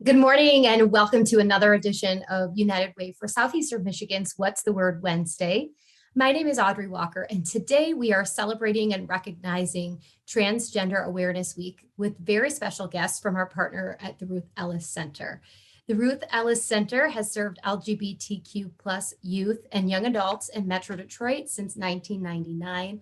Good morning and welcome to another edition of United Way for Southeastern Michigan's What's the Word Wednesday. My name is Audrey Walker, and today we are celebrating and recognizing Transgender Awareness Week with very special guests from our partner at the Ruth Ellis Center. The Ruth Ellis Center has served LGBTQ plus youth and young adults in Metro Detroit since 1999,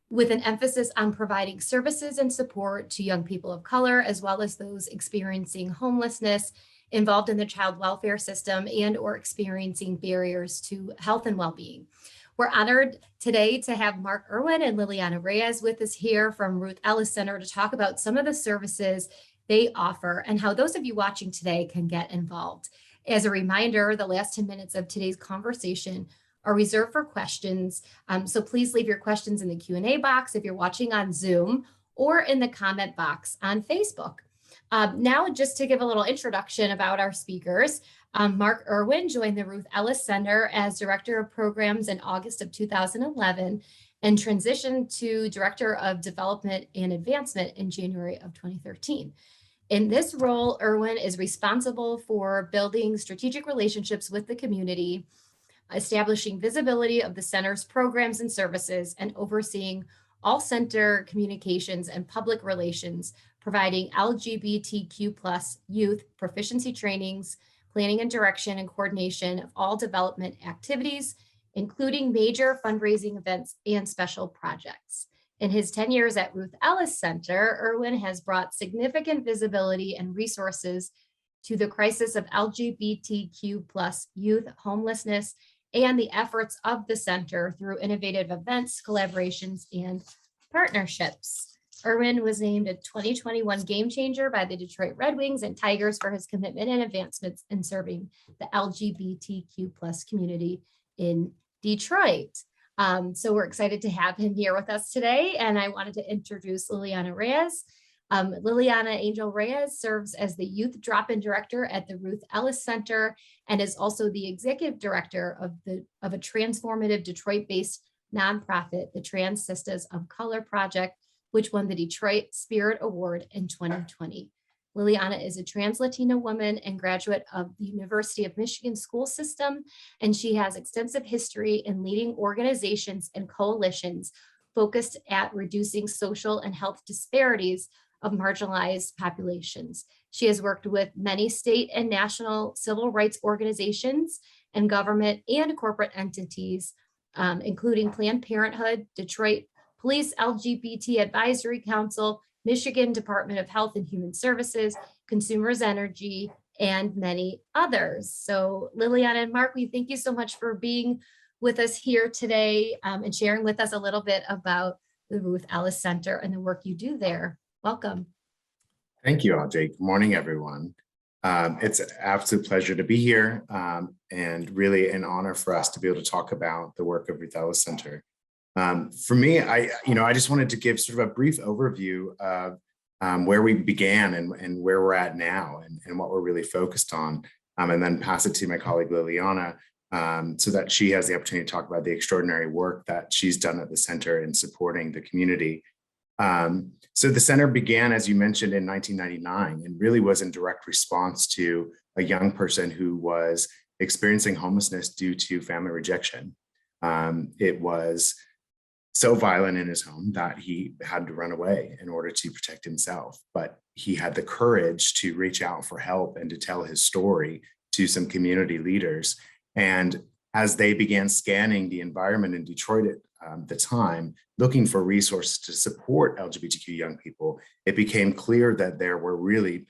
with an emphasis on providing services and support to young people of color, as well as those experiencing homelessness, involved in the child welfare system, and or experiencing barriers to health and well-being. We're honored today to have Mark Erwin and Lilianna Reyes with us here from Ruth Ellis Center to talk about some of the services they offer and how those of you watching today can get involved. As a reminder, the last 10 minutes of today's conversation are reserved for questions. So please leave your questions in the Q&A box if you're watching on Zoom or in the comment box on Facebook. Now, just to give a little introduction about our speakers, Mark Erwin joined the Ruth Ellis Center as Director of Programs in August of 2011 and transitioned to Director of Development and Advancement in January of 2013. In this role, Erwin is responsible for building strategic relationships with the community, establishing visibility of the center's programs and services, and overseeing all center communications and public relations, providing LGBTQ plus youth proficiency trainings, planning and direction and coordination of all development activities, including major fundraising events and special projects. In his 10 years at Ruth Ellis Center, Erwin has brought significant visibility and resources to the crisis of LGBTQ plus youth homelessness and the efforts of the center through innovative events, collaborations, and partnerships. Erwin was named a 2021 Game Changer by the Detroit Red Wings and Tigers for his commitment and advancements in serving the LGBTQ plus community in Detroit. So we're excited to have him here with us today, and I wanted to introduce Lilianna Reyes. Lilianna Angel Reyes serves as the Youth Drop-In Director at the Ruth Ellis Center and is also the Executive Director of a transformative Detroit-based nonprofit, the Trans Sisters of Color Project, which won the Detroit Spirit Award in 2020. Lilianna is a trans Latina woman and graduate of the University of Michigan school system, and she has extensive history in leading organizations and coalitions focused at reducing social and health disparities of marginalized populations. She has worked with many state and national civil rights organizations and government and corporate entities, including Planned Parenthood, Detroit Police LGBT Advisory Council, Michigan Department of Health and Human Services, Consumers Energy, and many others. So Lilianna and Mark, we thank you so much for being with us here today and sharing with us a little bit about the Ruth Ellis Center and the work you do there. Welcome. Thank you, Audrey. Good morning, everyone. It's an absolute pleasure to be here and really an honor for us to be able to talk about the work of Ruth Ellis Center. For me, I just wanted to give sort of a brief overview of where we began and where we're at now and what we're really focused on, and then pass it to my colleague Lilianna so that she has the opportunity to talk about the extraordinary work that she's done at the center in supporting the community. So the center began, as you mentioned, in 1999 and really was in direct response to a young person who was experiencing homelessness due to family rejection. It was so violent in his home that he had to run away in order to protect himself, but he had the courage to reach out for help and to tell his story to some community leaders. And as they began scanning the environment in Detroit at the time, looking for resources to support LGBTQ young people, it became clear that there were really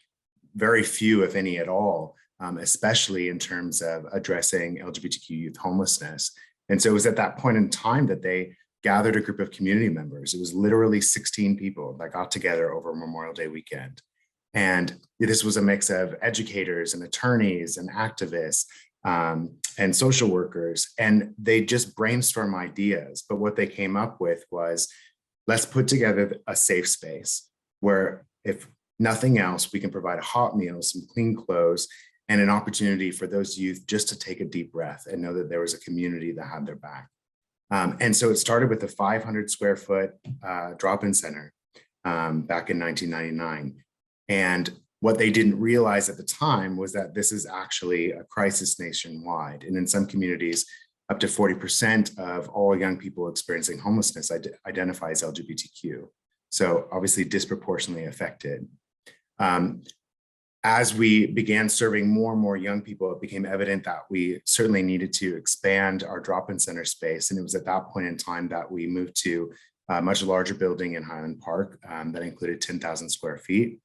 very few, if any at all, especially in terms of addressing LGBTQ youth homelessness. And so it was at that point in time that they gathered a group of community members. It was literally 16 people that got together over Memorial Day weekend. And this was a mix of educators and attorneys and activists and social workers, and they just brainstorm ideas. But what they came up with was, let's put together a safe space where, if nothing else, we can provide a hot meal, some clean clothes, and an opportunity for those youth just to take a deep breath and know that there was a community that had their back. And so it started with a 500 square foot drop-in center back in 1999. And What they didn't realize at the time was that this is actually a crisis nationwide. And in some communities, up to 40% of all young people experiencing homelessness identify as LGBTQ. So obviously disproportionately affected. As we began serving more and more young people, it became evident that we certainly needed to expand our drop-in center space. And it was at that point in time that we moved to a much larger building in Highland Park that included 10,000 square feet.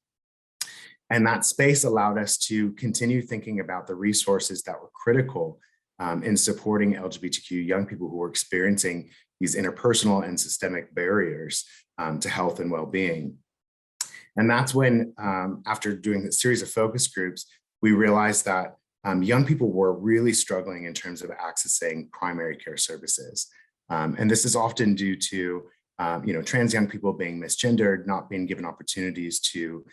And that space allowed us to continue thinking about the resources that were critical in supporting LGBTQ young people who were experiencing these interpersonal and systemic barriers to health and well-being. And that's when, after doing a series of focus groups, we realized that young people were really struggling in terms of accessing primary care services. And this is often due to trans young people being misgendered, not being given opportunities to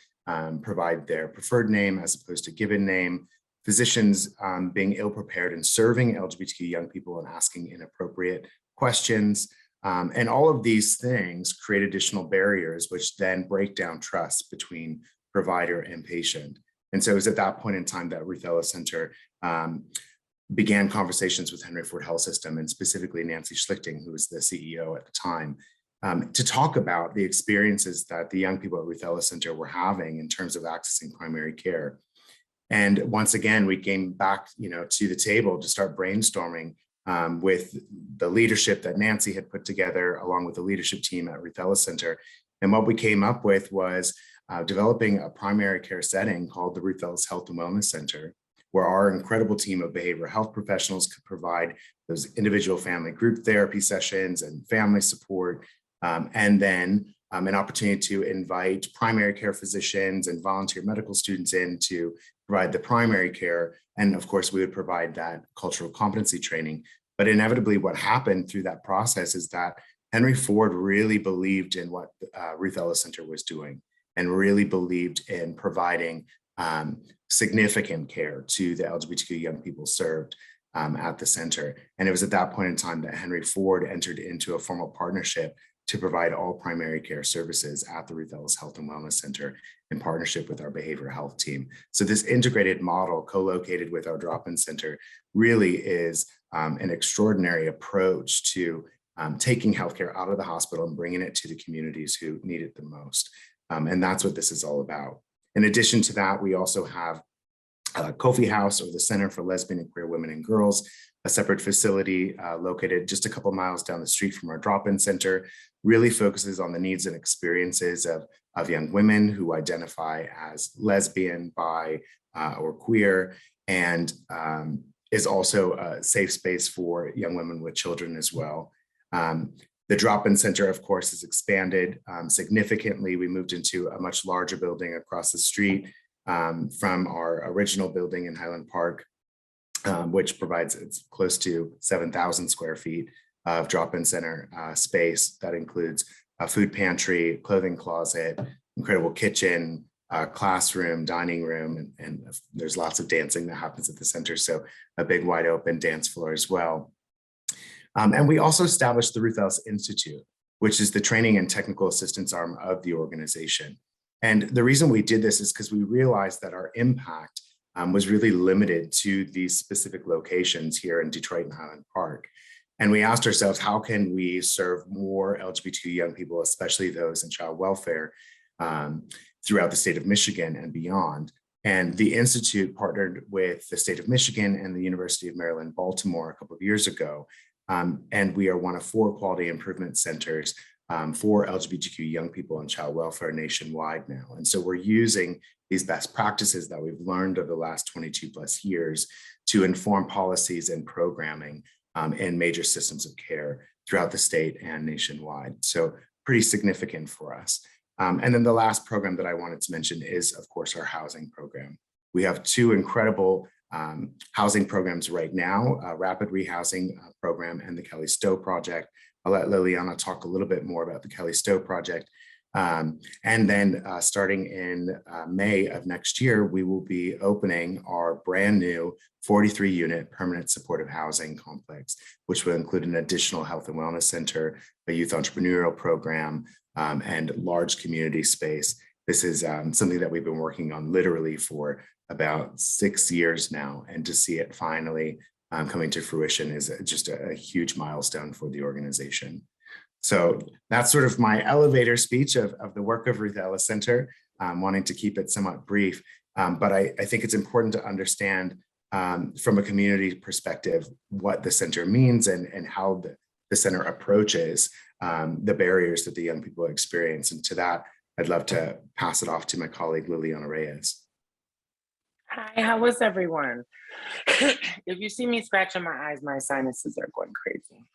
provide their preferred name as opposed to given name, physicians being ill-prepared in serving LGBTQ young people and asking inappropriate questions. And all of these things create additional barriers, which then break down trust between provider and patient. And so it was at that point in time that Ruthella Center began conversations with Henry Ford Health System, and specifically Nancy Schlichting, who was the CEO at the time, to talk about the experiences that the young people at Ruthella Center were having in terms of accessing primary care. And once again, we came back, to the table to start brainstorming with the leadership that Nancy had put together, along with the leadership team at Ruthella Center. And what we came up with was developing a primary care setting called the Ruthella's Health and Wellness Center, where our incredible team of behavioral health professionals could provide those individual family group therapy sessions and family support, and then an opportunity to invite primary care physicians and volunteer medical students in to provide the primary care. And of course, we would provide that cultural competency training. But inevitably, what happened through that process is that Henry Ford really believed in what Ruthella Center was doing, and really believed in providing significant care to the LGBTQ young people served at the center. And it was at that point in time that Henry Ford entered into a formal partnership to provide all primary care services at the Ruthella's Health and Wellness Center in partnership with our behavioral health team. So this integrated model, co-located with our drop-in center, really is an extraordinary approach to taking healthcare out of the hospital and bringing it to the communities who need it the most. And that's what this is all about. In addition to that, we also have Kofi House, or the Center for Lesbian and Queer Women and Girls, a separate facility located just a couple miles down the street from our drop-in center, really focuses on the needs and experiences of young women who identify as lesbian, bi, or queer, and is also a safe space for young women with children as well. The drop-in center, of course, has expanded significantly. We moved into a much larger building across the street from our original building in Highland Park, which provides it's close to 7,000 square feet of drop-in center space that includes a food pantry, clothing closet, incredible kitchen, classroom, dining room, and there's lots of dancing that happens at the center. So a big wide open dance floor as well. And we also established the Ruth Ellis Institute, which is the training and technical assistance arm of the organization. And the reason we did this is because we realized that our impact was really limited to these specific locations here in Detroit and Highland Park. And we asked ourselves, how can we serve more LGBTQ young people, especially those in child welfare, throughout the state of Michigan and beyond? And the Institute partnered with the state of Michigan and the University of Maryland, Baltimore a couple of years ago. And we are one of 4 quality improvement centers for LGBTQ young people and child welfare nationwide now. And so we're using these best practices that we've learned over the last 22 plus years to inform policies and programming in major systems of care throughout the state and nationwide. So pretty significant for us. And then the last program that I wanted to mention is, of course, our housing program. We have 2 incredible housing programs right now, a rapid rehousing program and the Kelly Stowe Project. I'll let Lilianna talk a little bit more about the Kelly Stowe Project. And then starting in May of next year, we will be opening our brand new 43-unit permanent supportive housing complex, which will include an additional health and wellness center, a youth entrepreneurial program, and large community space. This is something that we've been working on literally for about 6 years now, and to see it finally coming to fruition is just a huge milestone for the organization. So that's sort of my elevator speech of the work of Ruthella Center, wanting to keep it somewhat brief. But I think it's important to understand from a community perspective what the center means and how the center approaches the barriers that the young people experience. And to that, I'd love to pass it off to my colleague, Lilianna Reyes. Hi, how is everyone? If you see me scratching my eyes, my sinuses are going crazy.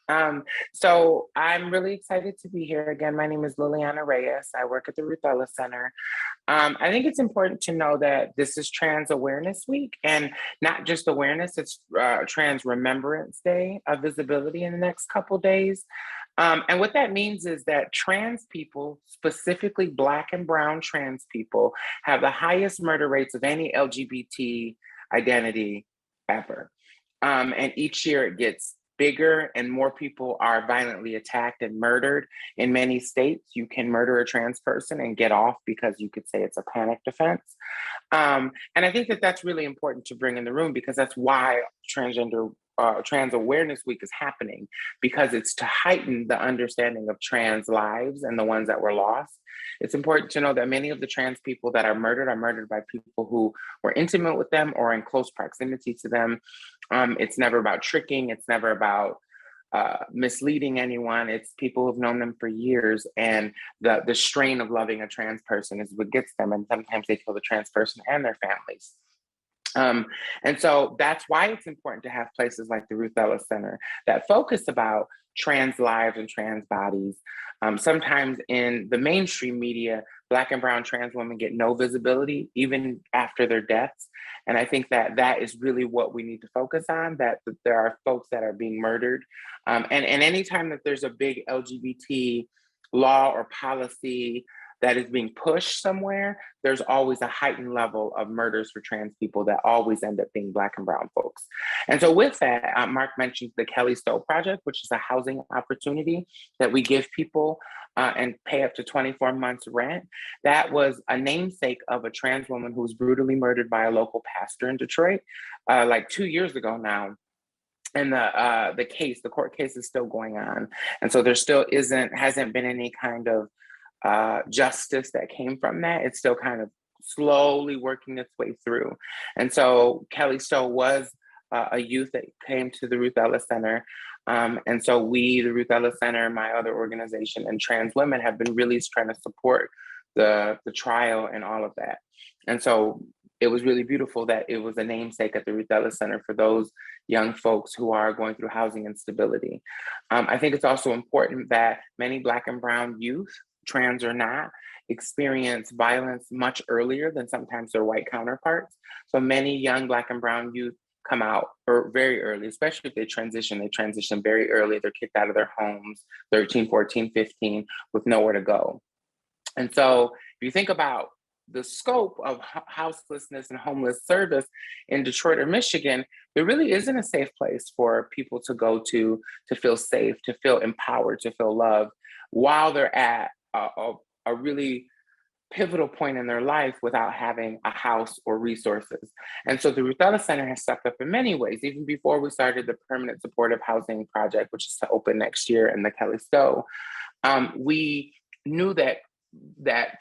So I'm really excited to be here again. My name is Lilianna Reyes. I work at the Ruthella Center. I think it's important to know that this is Trans Awareness Week, and not just awareness, it's Trans Remembrance Day of Visibility in the next couple days. And what that means is that trans people, specifically Black and Brown trans people, have the highest murder rates of any LGBT identity ever. And each year it gets bigger and more people are violently attacked and murdered. In many states, you can murder a trans person and get off because you could say it's a panic defense. And I think that that's really important to bring in the room, because that's why Trans Awareness Week is happening, because it's to heighten the understanding of trans lives and the ones that were lost. It's important to know that many of the trans people that are murdered by people who were intimate with them or in close proximity to them. It's never about tricking. It's never about misleading anyone. It's people who've known them for years, and the strain of loving a trans person is what gets them, and sometimes they kill the trans person and their families. And so that's why it's important to have places like the Ruthella Center that focus about trans lives and trans bodies. Sometimes in the mainstream media, Black and Brown trans women get no visibility even after their deaths. And I think that that is really what we need to focus on, that there are folks that are being murdered. And anytime that there's a big LGBT law or policy that is being pushed somewhere, there's always a heightened level of murders for trans people that always end up being Black and Brown folks. And so with that, Mark mentioned the Kelly Stowe Project, which is a housing opportunity that we give people and pay up to 24 months rent. That was a namesake of a trans woman who was brutally murdered by a local pastor in Detroit, like 2 years ago now. And the court case is still going on. And so there still hasn't been any kind of justice that came from that. It's still kind of slowly working its way through. And so Kelly Stowe was a youth that came to the Ruthella Center. And so we, the Ruthella Center, my other organization, and trans women have been really trying to support the trial and all of that. And so it was really beautiful that it was a namesake at the Ruthella Center for those young folks who are going through housing instability. I think it's also important that many Black and Brown youth, trans or not, experience violence much earlier than sometimes their white counterparts. So many young Black and Brown youth come out very early, especially if they transition very early. They're kicked out of their homes, 13, 14, 15, with nowhere to go. And so if you think about the scope of houselessness and homeless service in Detroit or Michigan, there really isn't a safe place for people to go to feel safe, to feel empowered, to feel loved, while they're at a really pivotal point in their life without having a house or resources. And so the Ruthella Center has stepped up in many ways. Even before we started the Permanent Supportive Housing Project, which is to open next year, and the Kelly Stowe, we knew that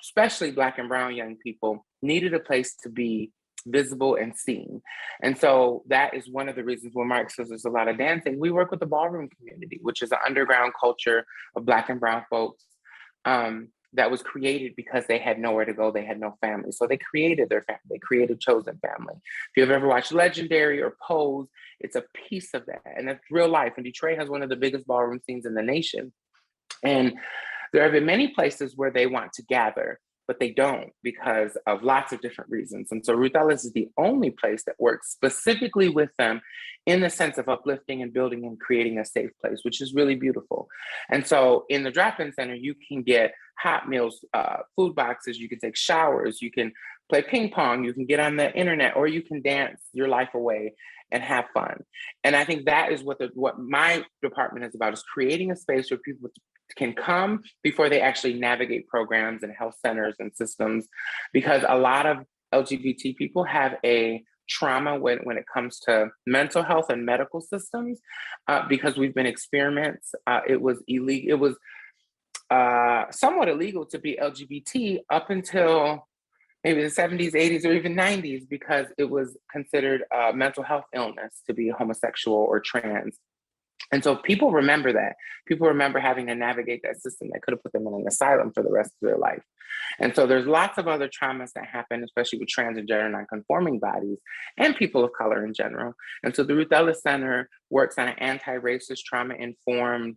especially Black and Brown young people needed a place to be visible and seen. And so that is one of the reasons when Mark says there's a lot of dancing. We work with the ballroom community, which is an underground culture of Black and Brown folks that was created because they had nowhere to go. They had no family. So they created their family. They created chosen family. If you've ever watched Legendary or Pose, it's a piece of that. And it's real life. And Detroit has one of the biggest ballroom scenes in the nation. And there have been many places where they want to gather, but they don't because of lots of different reasons. And so Ruthella's is the only place that works specifically with them in the sense of uplifting and building and creating a safe place, which is really beautiful. And so in the drop-in center, you can get hot meals, food boxes, you can take showers, you can play ping pong, you can get on the internet, or you can dance your life away and have fun. And I think that is what my department is about, is creating a space for people can come before they actually navigate programs and health centers and systems, because a lot of LGBT people have a trauma when it comes to mental health and medical systems, because we've been experiments. It was illegal. It was somewhat illegal to be LGBT up until maybe the 70s, 80s, or even 90s, because it was considered a mental health illness to be homosexual or trans. And so people remember that. People remember having to navigate that system that could have put them in an asylum for the rest of their life. And so there's lots of other traumas that happen, especially with trans and gender nonconforming bodies and people of color in general. And so the Ruth Ellis Center works on an anti-racist, trauma-informed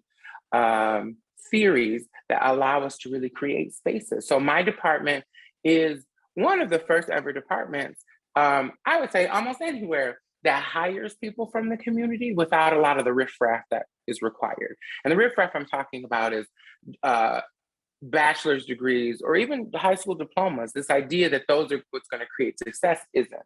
theories that allow us to really create spaces. So my department is one of the first ever departments, I would say almost anywhere, that hires people from the community without a lot of the riffraff that is required. And the riffraff I'm talking about is bachelor's degrees or even high school diplomas. This idea that those are what's going to create success isn't.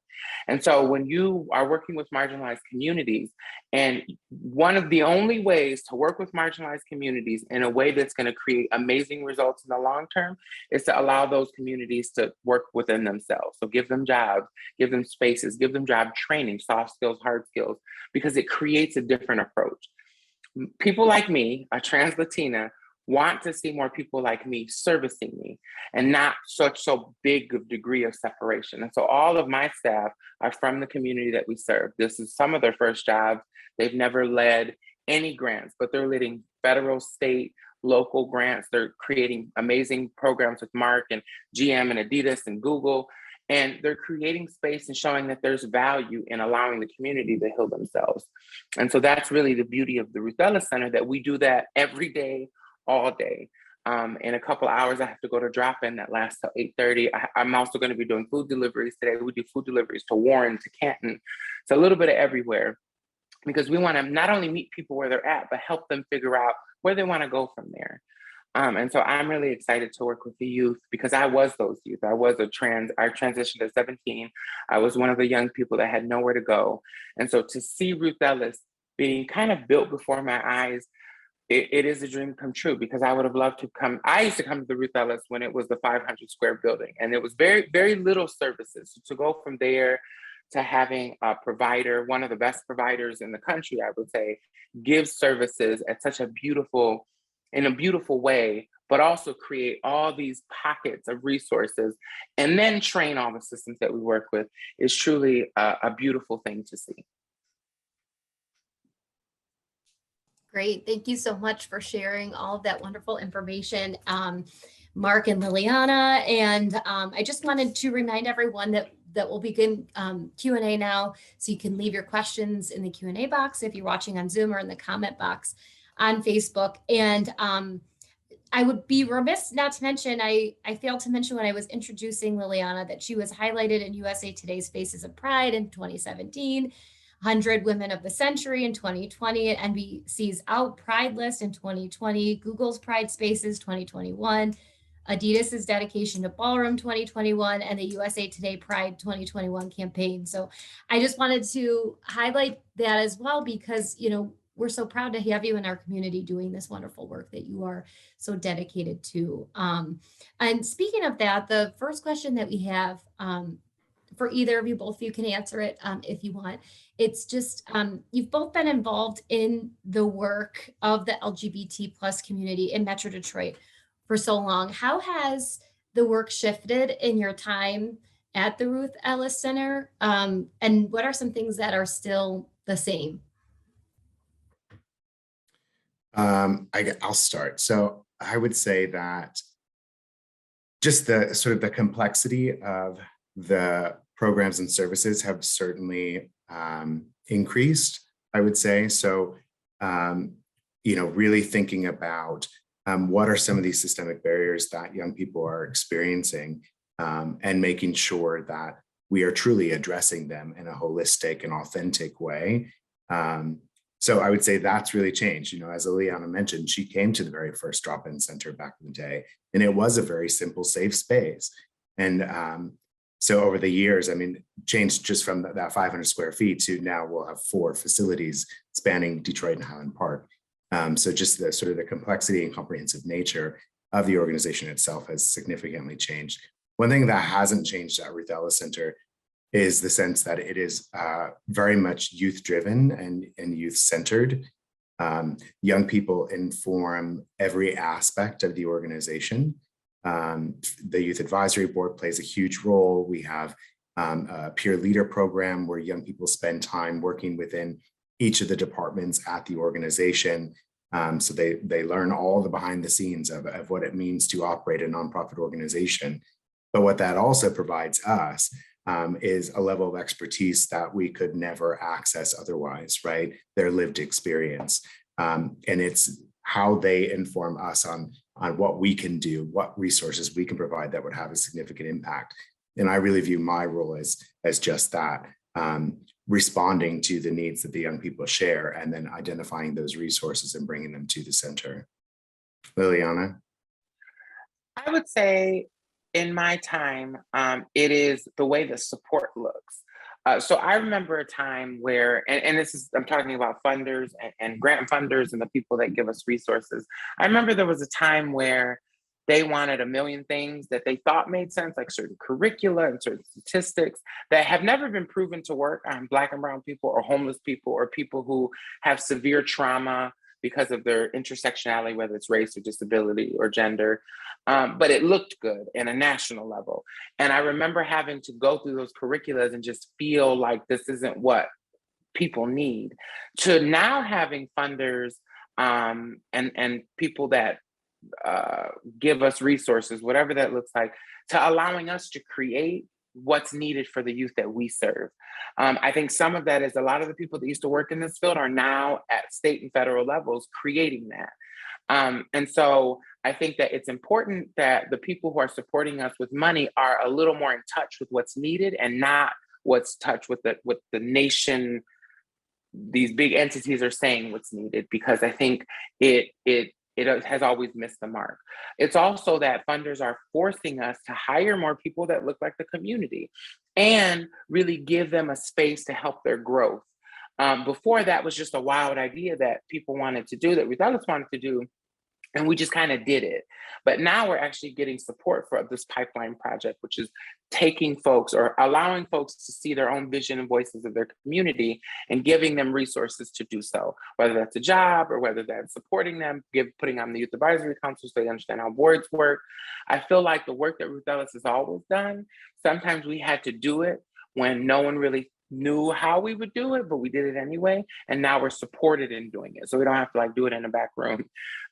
And so when you are working with marginalized communities, and one of the only ways to work with marginalized communities in a way that's going to create amazing results in the long term is to allow those communities to work within themselves. So give them jobs, give them spaces, give them job training, soft skills, hard skills, because it creates a different approach. People like me, a trans Latina, want to see more people like me servicing me and not so big of degree of separation. And so all of my staff are from the community that we serve. This is some of their first jobs. They've never led any grants, but they're leading federal, state, local grants. They're creating amazing programs with Mark and GM and Adidas and Google. And they're creating space and showing that there's value in allowing the community to heal themselves. And so that's really the beauty of the Ruthella Center, that we do that every day, all day. In a couple of hours, I have to go to drop-in that lasts till 8:30. I'm also going to be doing food deliveries today. We do food deliveries to Warren, to Canton. It's a little bit of everywhere, because we want to not only meet people where they're at, but help them figure out where they want to go from there. And so I'm really excited to work with the youth, because I was those youth. I transitioned at 17. I was one of the young people that had nowhere to go. And so to see Ruth Ellis being kind of built before my eyes, it is a dream come true, because I would have loved to come. I used to come to the Ruth Ellis when it was the 500 square building, and it was very, very little services. So to go from there to having a provider, one of the best providers in the country, I would say, give services at such in a beautiful way, but also create all these pockets of resources and then train all the systems that we work with, is truly a beautiful thing to see. Great. Thank you so much for sharing all of that wonderful information, Mark and Lilianna. And I just wanted to remind everyone that we'll begin Q&A now. So you can leave your questions in the Q&A box if you're watching on Zoom, or in the comment box on Facebook. And I would be remiss not to mention, I failed to mention when I was introducing Lilianna that she was highlighted in USA Today's Faces of Pride in 2017. 100 Women of the Century in 2020, at NBC's Out Pride List in 2020, Google's Pride Spaces 2021, Adidas's dedication to ballroom 2021, and the USA Today Pride 2021 campaign. So I just wanted to highlight that as well, because, you know, we're so proud to have you in our community doing this wonderful work that you are so dedicated to. And speaking of that, the first question that we have, for either of you, both of you can answer it if you want. It's just, you've both been involved in the work of the LGBT plus community in Metro Detroit for so long. How has the work shifted in your time at the Ruth Ellis Center? And what are some things that are still the same? I'll start. So I would say that just the sort of the complexity of the programs and services have certainly increased, I would say. So, you know, really thinking about what are some of these systemic barriers that young people are experiencing, and making sure that we are truly addressing them in a holistic and authentic way. So I would say that's really changed. You know, as Lilianna mentioned, she came to the very first drop-in center back in the day, and it was a very simple, safe space. And so over the years, I mean, changed just from that 500 square feet to now we'll have 4 facilities spanning Detroit and Highland Park. So just the sort of the complexity and comprehensive nature of the organization itself has significantly changed. One thing that hasn't changed at Ruthella Center is the sense that it is very much youth-driven and youth-centered. Young people inform every aspect of the organization. The Youth Advisory Board plays a huge role. We have a peer leader program where young people spend time working within each of the departments at the organization. So they learn all the behind the scenes of what it means to operate a nonprofit organization. But what that also provides us is a level of expertise that we could never access otherwise, right? Their lived experience. And it's how they inform us on what we can do, what resources we can provide that would have a significant impact. And I really view my role as just that, responding to the needs that the young people share and then identifying those resources and bringing them to the center. Lilianna? I would say in my time, it is the way the support looks. So I remember a time where, and this is, I'm talking about funders and grant funders and the people that give us resources. I remember there was a time where they wanted a million things that they thought made sense, like certain curricula and certain statistics that have never been proven to work on Black and brown people or homeless people or people who have severe trauma because of their intersectionality, whether it's race or disability or gender. But it looked good in a national level. And I remember having to go through those curriculums and just feel like this isn't what people need, to now having funders and people that give us resources, whatever that looks like, to allowing us to create what's needed for the youth that we serve. I think some of that is a lot of the people that used to work in this field are now at state and federal levels creating that. And so I think that it's important that the people who are supporting us with money are a little more in touch with what's needed and not what's touched with the nation. These big entities are saying what's needed, because I think it has always missed the mark. It's also that funders are forcing us to hire more people that look like the community and really give them a space to help their growth. Before, that was just a wild idea that people wanted to do, that Ruthella wanted to do, and we just kind of did it. But now we're actually getting support for this pipeline project, which is taking folks or allowing folks to see their own vision and voices of their community and giving them resources to do so, whether that's a job or whether that's supporting them, putting on the youth advisory council so they understand how boards work. I feel like the work that Ruth Ellis has always done, sometimes we had to do it when no one really knew how we would do it, but we did it anyway. And now we're supported in doing it. So we don't have to do it in a back room.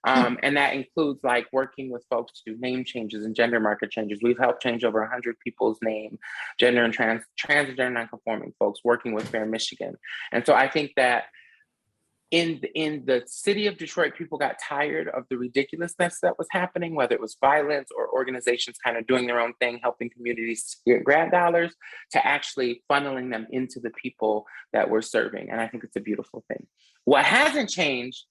And that includes working with folks to do name changes and gender marker changes. We've helped change over 100 people's name, gender and transgender nonconforming folks, working with Fair Michigan. And so I think that in the city of Detroit, people got tired of the ridiculousness that was happening, whether it was violence or organizations kind of doing their own thing, helping communities get grant dollars, to actually funneling them into the people that we're serving. And I think it's a beautiful thing. What hasn't changed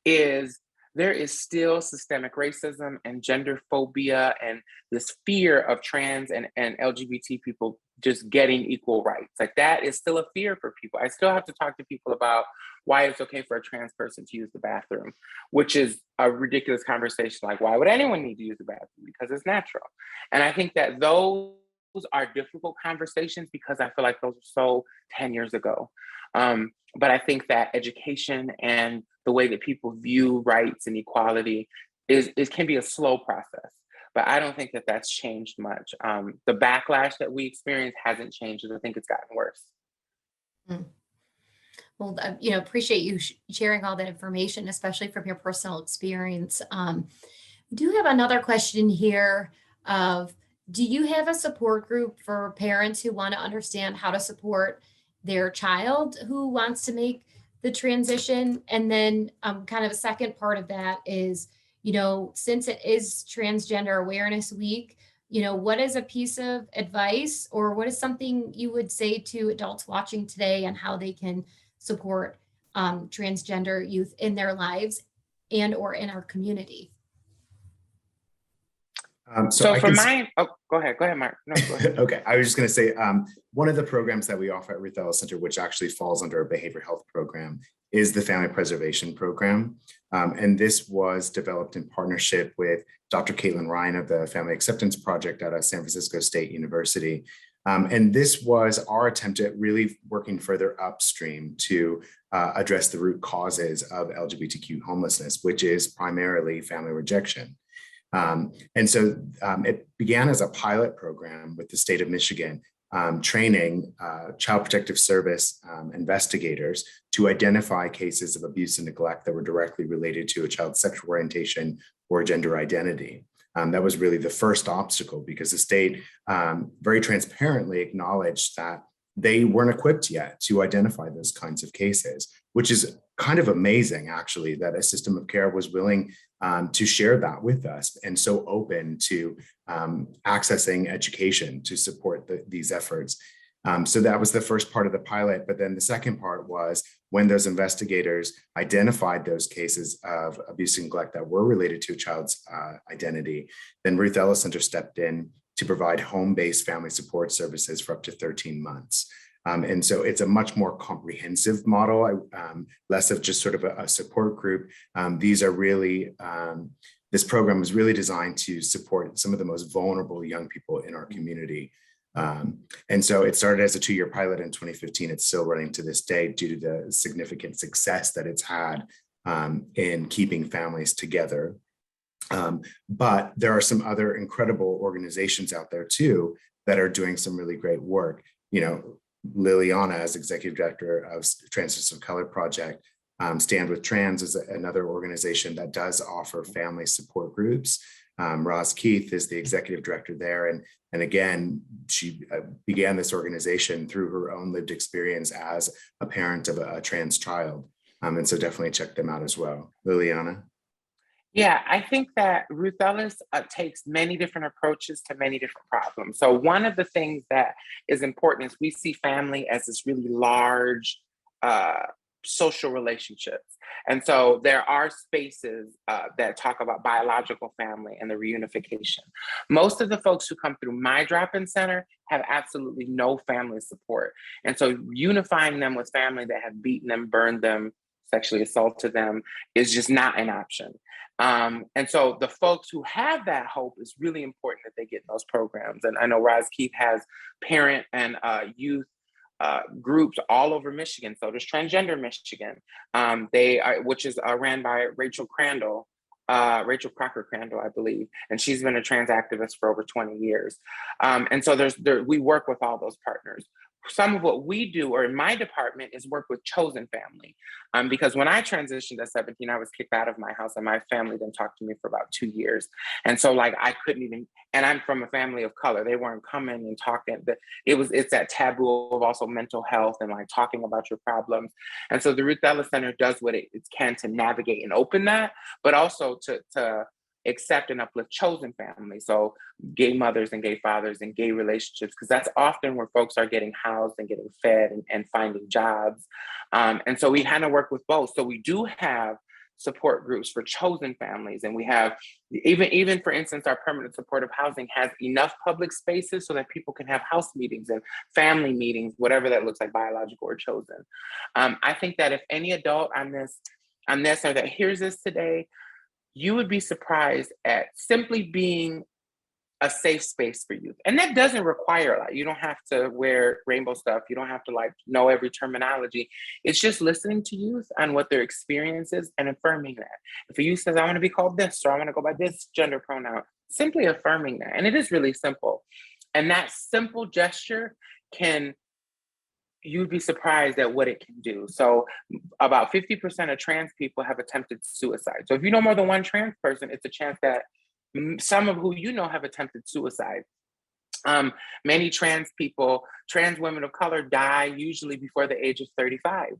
is there is still systemic racism and gender phobia and this fear of trans and LGBT people just getting equal rights. That is still a fear for people. I still have to talk to people about why it's okay for a trans person to use the bathroom, which is a ridiculous conversation. Why would anyone need to use the bathroom? Because it's natural. And I think that those are difficult conversations because I feel like those are so 10 years ago. But I think that education and the way that people view rights and equality can be a slow process. But I don't think that that's changed much. The backlash that we experience hasn't changed, and I think it's gotten worse. Well, appreciate you sharing all that information, especially from your personal experience. We do have another question here of, do you have a support group for parents who want to understand how to support their child who wants to make the transition? And then kind of a second part of that is, since it is Transgender Awareness Week, what is a piece of advice or what is something you would say to adults watching today on how they can support transgender youth in their lives and or in our community? So I for can mine, oh, go ahead, Mark. No, go ahead. Okay, I was just going to say one of the programs that we offer at Ruthella Center, which actually falls under a behavioral health program, is the Family Preservation Program. And this was developed in partnership with Dr. Caitlin Ryan of the Family Acceptance Project at San Francisco State University. And this was our attempt at really working further upstream to address the root causes of LGBTQ homelessness, which is primarily family rejection. And so it began as a pilot program with the state of Michigan, training Child Protective Service investigators to identify cases of abuse and neglect that were directly related to a child's sexual orientation or gender identity. That was really the first obstacle because the state very transparently acknowledged that they weren't equipped yet to identify those kinds of cases, which is kind of amazing, actually, that a system of care was willing to share that with us and so open to accessing education to support these efforts. So that was the first part of the pilot. But then the second part was when those investigators identified those cases of abuse and neglect that were related to a child's identity, then Ruthella Center stepped in to provide home-based family support services for up to 13 months. And so it's a much more comprehensive model, less of just sort of a support group. These are really, this program was really designed to support some of the most vulnerable young people in our community. And so it started as a 2-year pilot in 2015. It's still running to this day due to the significant success that it's had in keeping families together. But there are some other incredible organizations out there too that are doing some really great work. You know, Lilianna, as executive director of Transgender Color Project, Stand with Trans is another organization that does offer family support groups. Roz Keith is the executive director there. And again, she began this organization through her own lived experience as a parent of a trans child. And so definitely check them out as well. Lilianna? Yeah, I think that Ruth Ellis takes many different approaches to many different problems. So one of the things that is important is we see family as this really large social relationships. And so there are spaces that talk about biological family and the reunification. Most of the folks who come through my drop-in center have absolutely no family support. And so unifying them with family that have beaten them, burned them, sexually assaulted them is just not an option. And so the folks who have that hope, is really important that they get in those programs. And I know Roz Keith has parent and youth groups all over Michigan. So there's Transgender Michigan, which is ran by Rachel Crocker Crandall, I believe, and she's been a trans activist for over 20 years. And so we work with all those partners. Some of what we do, or in my department, is work with chosen family. Because when I transitioned at 17, I was kicked out of my house and my family didn't talk to me for about 2 years. And so like, I couldn't even, and I'm from a family of color. They weren't coming and talking. It's that taboo of also mental health and like talking about your problems. And so the Ruth Ellis Center does what it can to navigate and open that, but also to accept and uplift chosen families. So gay mothers and gay fathers and gay relationships, because that's often where folks are getting housed and getting fed and finding jobs. And so we kind of work with both. So we do have support groups for chosen families. And we have, even for instance, our permanent supportive housing has enough public spaces so that people can have house meetings and family meetings, whatever that looks like, biological or chosen. I think that if any adult on this or that hears this today, you would be surprised at simply being a safe space for youth. And that doesn't require a lot. You don't have to wear rainbow stuff. You don't have to like know every terminology. It's just listening to youth on what their experience is and affirming that. If a youth says, I want to be called this, or I want to go by this gender pronoun, simply affirming that. And it is really simple. And that simple gesture you'd be surprised at what it can do. So about 50% of trans people have attempted suicide. So if you know more than one trans person, it's a chance that some of who you know have attempted suicide. Many trans women of color die usually before the age of 35.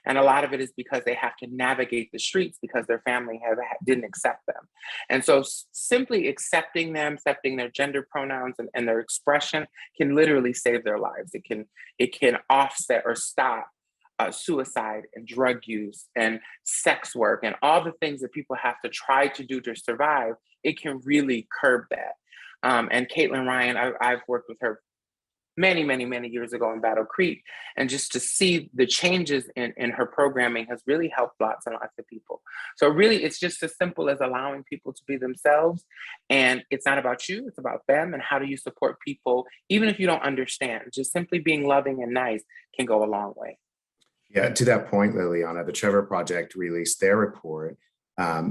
And a lot of it is because they have to navigate the streets because their family didn't accept them. And so simply accepting them, accepting their gender pronouns and their expression can literally save their lives. It can offset or stop suicide and drug use and sex work and all the things that people have to try to do to survive. It can really curb that. And Caitlin Ryan, I've worked with her many years ago in Battle Creek. And just to see the changes in her programming has really helped lots and lots of people. So really, it's just as simple as allowing people to be themselves. And it's not about you, it's about them. And how do you support people, even if you don't understand? Just simply being loving and nice can go a long way. Yeah, to that point, Liliana, the Trevor Project released their report,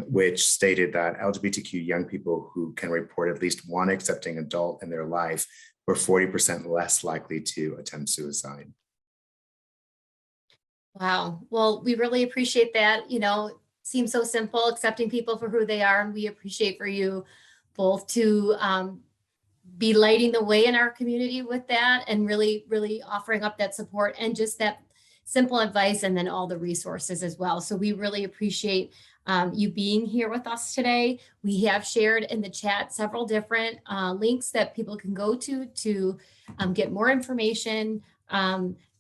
which stated that LGBTQ young people who can report at least one accepting adult in their life were 40% less likely to attempt suicide. Wow. Well, we really appreciate that. Seems so simple, accepting people for who they are. And we appreciate for you both to be lighting the way in our community with that and really offering up that support and just that simple advice and then all the resources as well. So we really appreciate you being here with us today. We have shared in the chat several different links that people can go to get more information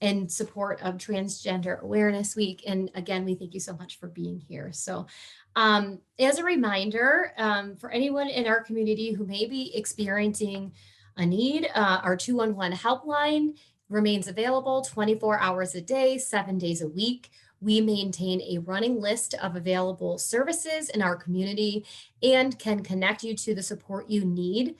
in support of Transgender Awareness Week. And again, we thank you so much for being here. So as a reminder, for anyone in our community who may be experiencing a need, our 211 helpline remains available 24 hours a day, 7 days a week. We maintain a running list of available services in our community and can connect you to the support you need.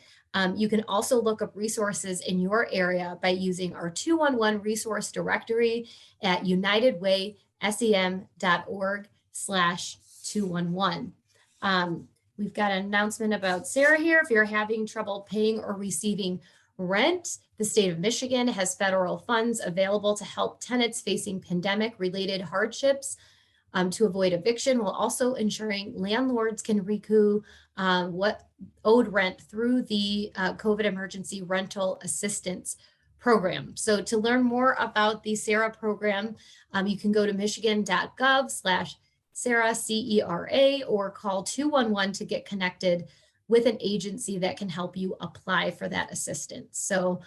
You can also look up resources in your area by using our 211 resource directory at unitedwaysem.org/211. We've got an announcement about Sarah here. If you're having trouble paying or receiving rent, the state of Michigan has federal funds available to help tenants facing pandemic-related hardships to avoid eviction, while also ensuring landlords can recoup what owed rent through the COVID emergency rental assistance program. So to learn more about the SARA program, you can go to michigan.gov/SARA, CERA, or call 211 to get connected with an agency that can help you apply for that assistance. So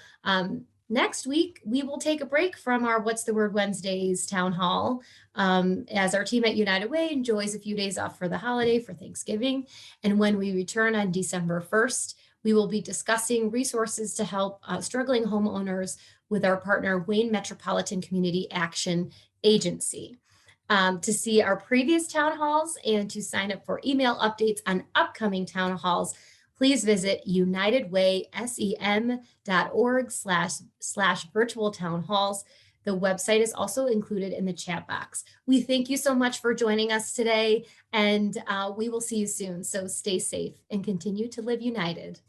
next week, we will take a break from our What's the Word Wednesdays town hall as our team at United Way enjoys a few days off for the holiday for Thanksgiving. And when we return on December 1st, we will be discussing resources to help struggling homeowners with our partner, Wayne Metropolitan Community Action Agency. To see our previous town halls and to sign up for email updates on upcoming town halls, please visit unitedwaysem.org/virtual town halls. The website is also included in the chat box. We thank you so much for joining us today, and we will see you soon. So stay safe and continue to live united.